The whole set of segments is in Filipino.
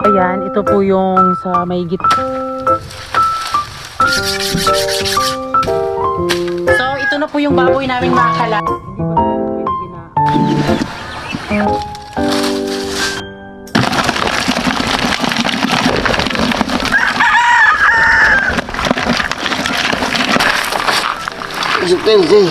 Ayan, ito po yung sa may gitna. So, ito na po yung baboy namin mga kalab. Hindi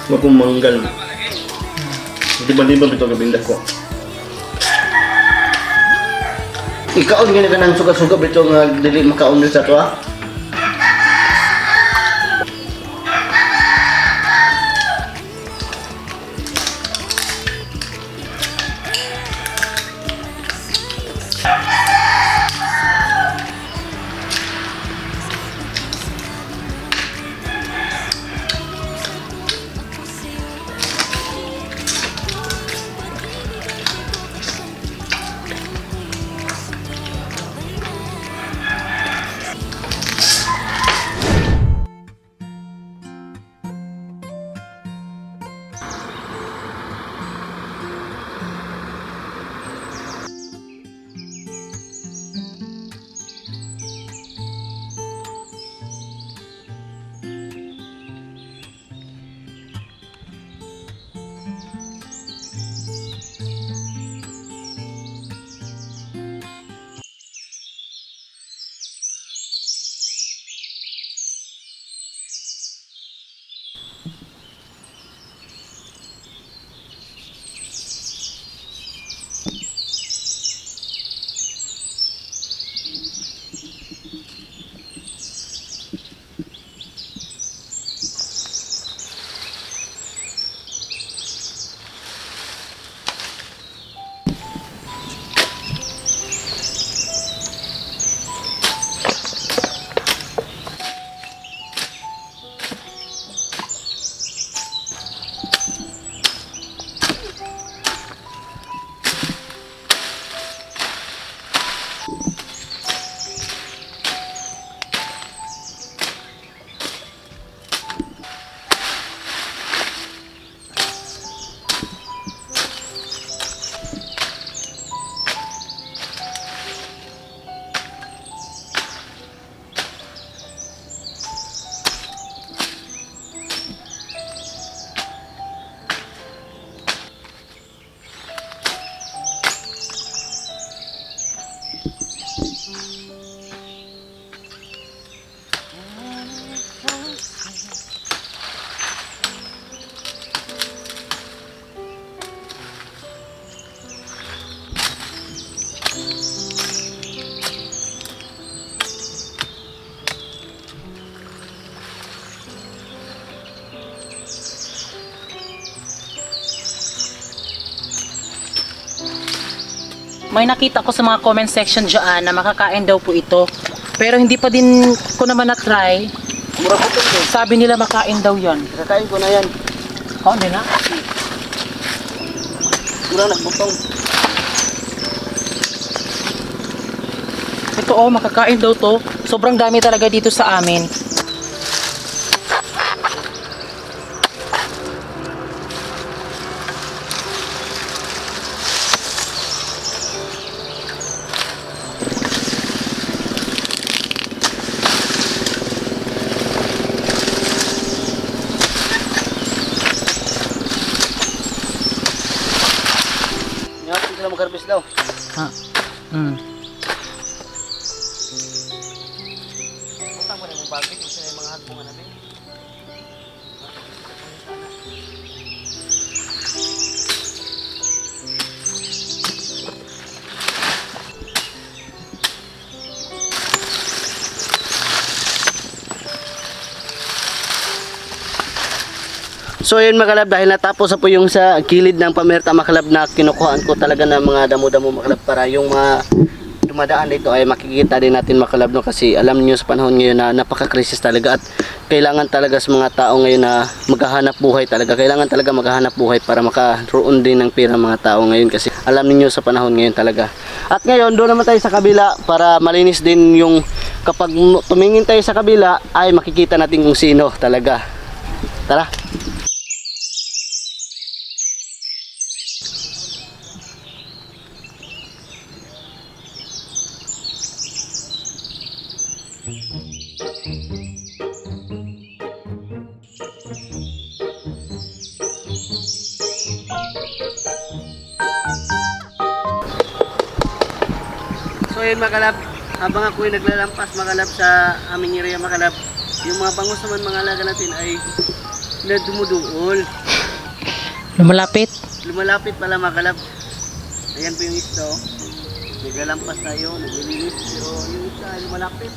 mapumanggal. Tiba-tiba ito kabindas ko. ikaon nga ka ng suga-suga ito nga dili makaon sa to ha. May nakita ko sa mga comment section dyan na makakain daw po ito. Pero hindi pa din ko naman na-try. Mura butong ko. Sabi nila makain daw yan. Kakain ko na yan. Oo, hindi na. Mura na butong. Ito makakain daw to. Sobrang dami talaga dito sa amin. Ngayon sila mag-harvest daw. Ha? Utang mo na yung bagay kung sila yung mga hadbungan natin. So yun mga kalab, dahil natapos na po yung sa gilid ng pamerta mga kalab na kinukuhaan ko talaga ng mga damo-damo mga kalab para yung mga dumadaan dito ay makikita din natin mga kalab, no? Kasi alam niyo sa panahon ngayon na napaka-krisis talaga at kailangan talaga sa mga tao ngayon na maghahanap buhay talaga. Kailangan talaga maghahanap buhay para makaroon din ng pera mga tao ngayon kasi alam niyo sa panahon ngayon talaga. At ngayon doon naman tayo sa kabila para malinis din yung kapag tumingin tayo sa kabila ay makikita natin kung sino talaga. Tara! So yun mga kalab, habang ako'y naglalampas mga kalab sa aming area mga kalab, yung mga bangus naman mga alaga natin ay nadumuduol. Lumalapit. Lumalapit pala mga kalab. Ayan po yung isda. Naglalampas tayo, naglilinis, pero yung isda ay lumalapit.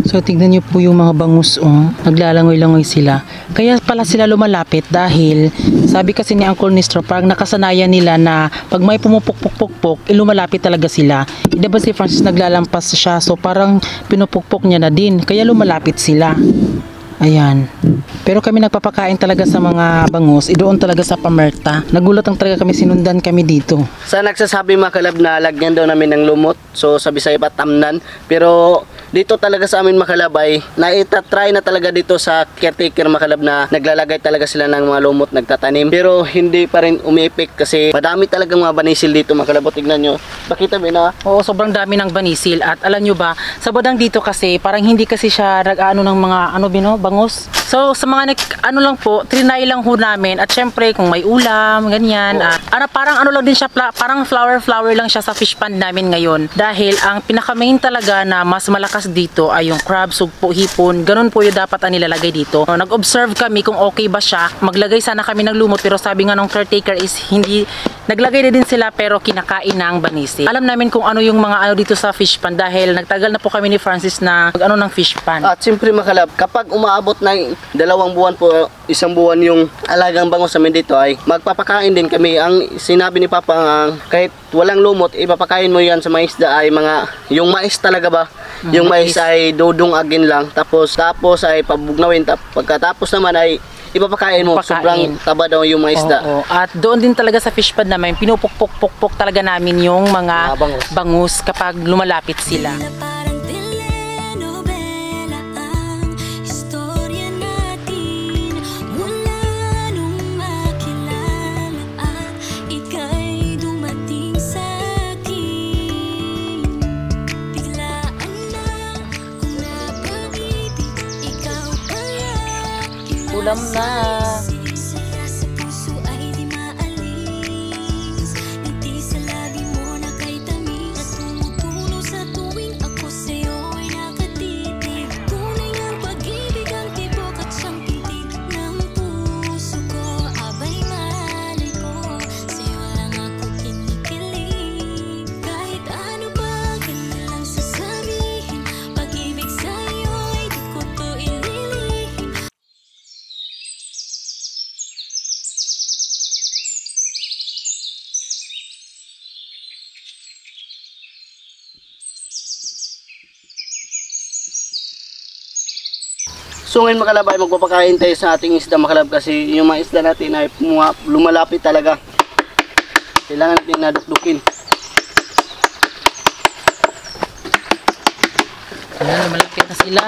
So tignan niyo po yung mga bangus, naglalangoy-langoy sila. Kaya pala sila lumalapit dahil sabi kasi ni Uncle Nistro, parang nakasanayan nila na pag may pumupukpuk-pukpuk, lumalapit talaga sila. Diba si Francis naglalampas siya, so parang pinupukpuk niya na din, kaya lumalapit sila. Ayan. Pero kami nagpapakain talaga sa mga bangus, doon talaga sa Pamerta. Nagulat ang talaga kami, sinundan kami dito. Sa nagsasabi mga kalab na lagyan daw namin ng lumot, so sa Bisaya pa tamnan, pero dito talaga sa amin makalabay, try na talaga dito sa caretaker makalab na naglalagay talaga sila ng mga lumot, nagtatanim. Pero hindi pa rin umipik kasi madami talagang mga banisil dito makalab. Tignan nyo. Bakita ba na? Oo, sobrang dami ng banisil. At alam nyo ba, sa badang dito kasi, parang hindi kasi siya nag-ano ng mga, bangus. So, sa mga ano lang po, trinay lang ho namin. At syempre, kung may ulam, ganyan. Parang ano lang din siya, parang flower lang siya sa fish pond namin ngayon. Dahil ang pinaka-main talaga na mas malakas dito ay yung crab, sugpo, hipon. Ganun po yung dapat ang nilalagay dito. Nag-observe kami kung okay ba siya. Maglagay sana kami ng lumot, pero sabi nga ng caretaker is hindi, naglagay na din sila pero kinakain na ang banisil. Alam namin kung ano yung mga ano dito sa fish pond dahil nagtagal na po kami ni Francis na ano ng fish pond. At siyempre makalab, kapag umaabot ng 2 buwan po, 1 buwan yung alagang bangus namin dito ay magpapakain din kami. Ang sinabi ni Papa, kahit walang lumot, ipapakain mo yan sa mga isda ay mga, yung mais talaga ba? Yung mais ay dudong agin lang. Tapos ay pabugnawin. Pagkatapos naman ay ipapakain mo. Sobrang taba daw yung mga isda. Oo. At doon din talaga sa fish pond namin, pinupukpuk-pukpuk talaga namin yung mga bangus kapag lumalapit sila. Ulam na. So ngayon mga kalab ay magpapakain tayo sa ating isda mga kalab kasi yung mga isda natin ay lumalapit talaga. Kailangan natin nadukdukin. Ayan, malapit na sila.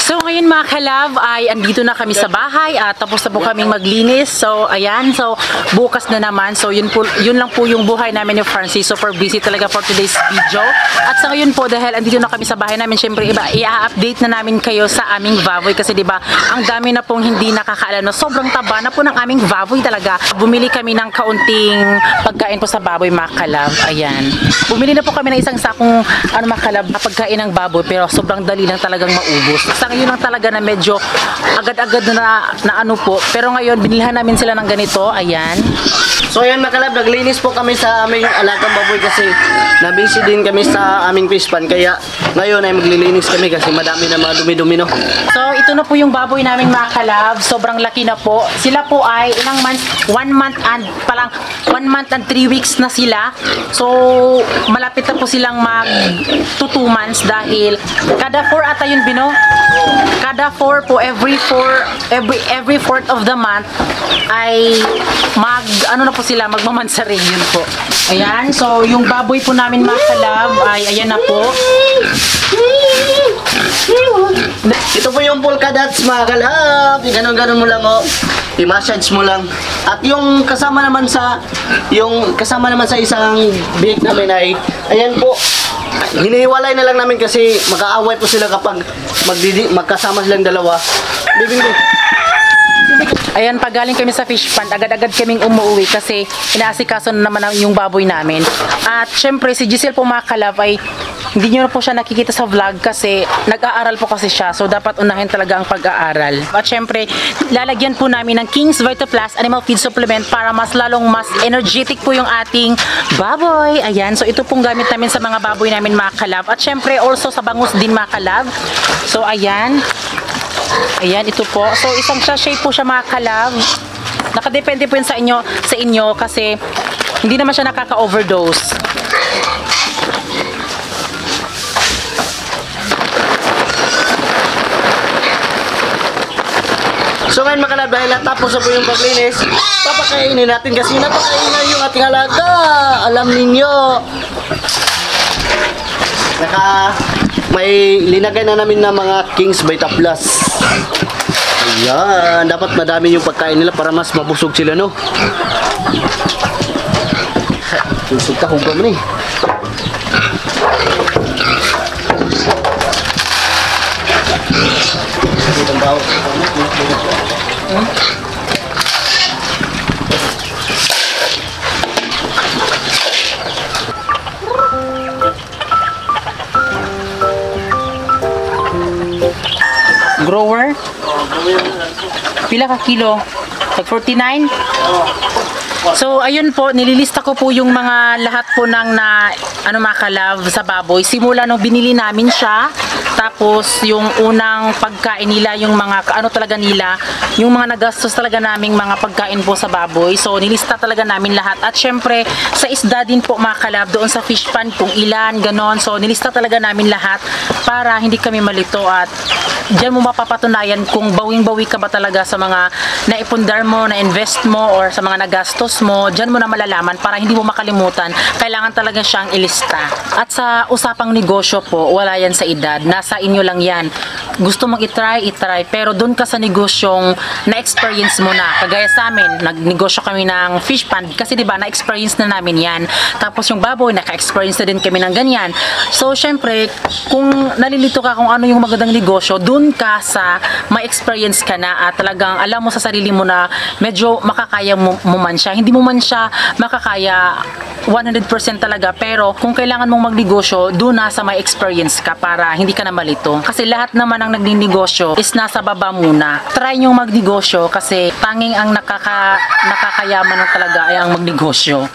So ngayon mga kalab ay andito na kami sa bahay at tapos na po kaming maglinis. So ayan, so bukas na naman. So yun lang po yung buhay namin ni Francis. Super busy talaga for today's video. At sa ngayon po dahil andito na kami sa bahay namin, syempre i-update na namin kayo sa aming baboy kasi 'di ba, ang dami na pong hindi nakakaalam na sobrang taba na po ng aming baboy talaga. Bumili kami ng kaunting pagkain po sa baboy mga kalab. Ayan. Bumili na po kami ng isang sakong mga kalab pagkain ng baboy pero sobrang dali lang talagang maubos. Sa ngayon lang talaga na medyo agad-agad na ano po. Pero ngayon, binilhan namin sila ng ganito. Ayan. So ayan mga kalab, naglinis po kami sa aming alagang baboy kasi nabisi din kami sa aming fish pan. Kaya ngayon ay maglilinis kami kasi madami na mga dumi-dumi, no? So ito na po yung baboy namin mga kalab. Sobrang laki na po. Sila po ay ilang months, 1 month and 3 weeks na sila. So malapit na po silang mag 2 months dahil kada 4 ata yun bino. Kada 4 po, every 4th of the month ay magmamansarin yun po. Ayan, so yung baboy po namin mga kalab ay ayan na po. Ito po yung polka dots mga kalab. Ganon-ganon mo lang, oh. I-massage mo lang. At yung kasama naman sa isang bake namin ay ayan po. Hinihiwalay na lang namin kasi mag-aaway po sila kapag magkasama silang dalawa. Bibing ko. Ayan, pag galing kami sa fish pond, agad-agad kaming umuwi kasi inaasikaso na naman yung baboy namin. At syempre, si Giselle po mga kalab ay hindi nyo na po siya nakikita sa vlog kasi nag-aaral po kasi siya. So, dapat unahin talaga ang pag-aaral. At syempre, lalagyan po namin ng King's VitaPlus Animal Feed Supplement para mas energetic po yung ating baboy. Ayan, so ito pong gamit namin sa mga baboy namin mga kalab. At syempre, also sa bangus din mga kalab. So, ayan. Ayan, ito po. So, isang sachet po siya mga kalab. Nakadepende po yun sa inyo kasi hindi naman siya nakaka-overdose. So ngayon mga kalab, dahil natapos na po yung paglinis, papakainin natin kasi napakainin yung ating alaga. Alam ninyo. May linagay na namin na mga King's VitaPlus. Ayan, dapat madami yung pagkain nila para mas mabusog sila, no? Busog ka, hugaw mo eh. Grower? Pila ka kilo? Tag 49? So ayun po, nililista ko po yung mga lahat po ng na ano mga kalab sa baboy. Simula nung binili namin siya, tapos yung unang pagkain nila, yung mga ano talaga nila, yung mga nagastos talaga naming mga pagkain po sa baboy. So nilista talaga namin lahat. At syempre sa isda din po mga kalab, doon sa fish pan kung ilan, ganon. So nilista talaga namin lahat para hindi kami malito at diyan mo mapapatunayan kung bawing-bawi ka ba talaga sa mga naipundar mo, na-invest mo, or sa mga nagastos mo. Diyan mo na malalaman para hindi mo makalimutan. Kailangan talaga siyang ilista. At sa usapang negosyo po, wala yan sa edad. Nasa inyo lang yan. Gusto mong itry. Pero doon ka sa negosyong na-experience mo na. Kagaya sa amin, nagnegosyo kami ng fish pond. Kasi diba, na-experience na namin yan. Tapos yung baboy, naka-experience na din kami ng ganyan. So, syempre, kung nalilito ka kung ano yung magandang negosyo, doon ka sa may experience ka na at talagang alam mo sa sarili mo na medyo makakaya mo man siya. Hindi mo man siya makakaya 100% talaga, pero kung kailangan mong magnegosyo, doon na sa may experience ka para hindi ka na malito. Kasi lahat naman ang nagninegosyo is nasa baba muna. Try nyo magnegosyo kasi tanging ang nakakayaman na talaga ay ang magnegosyo.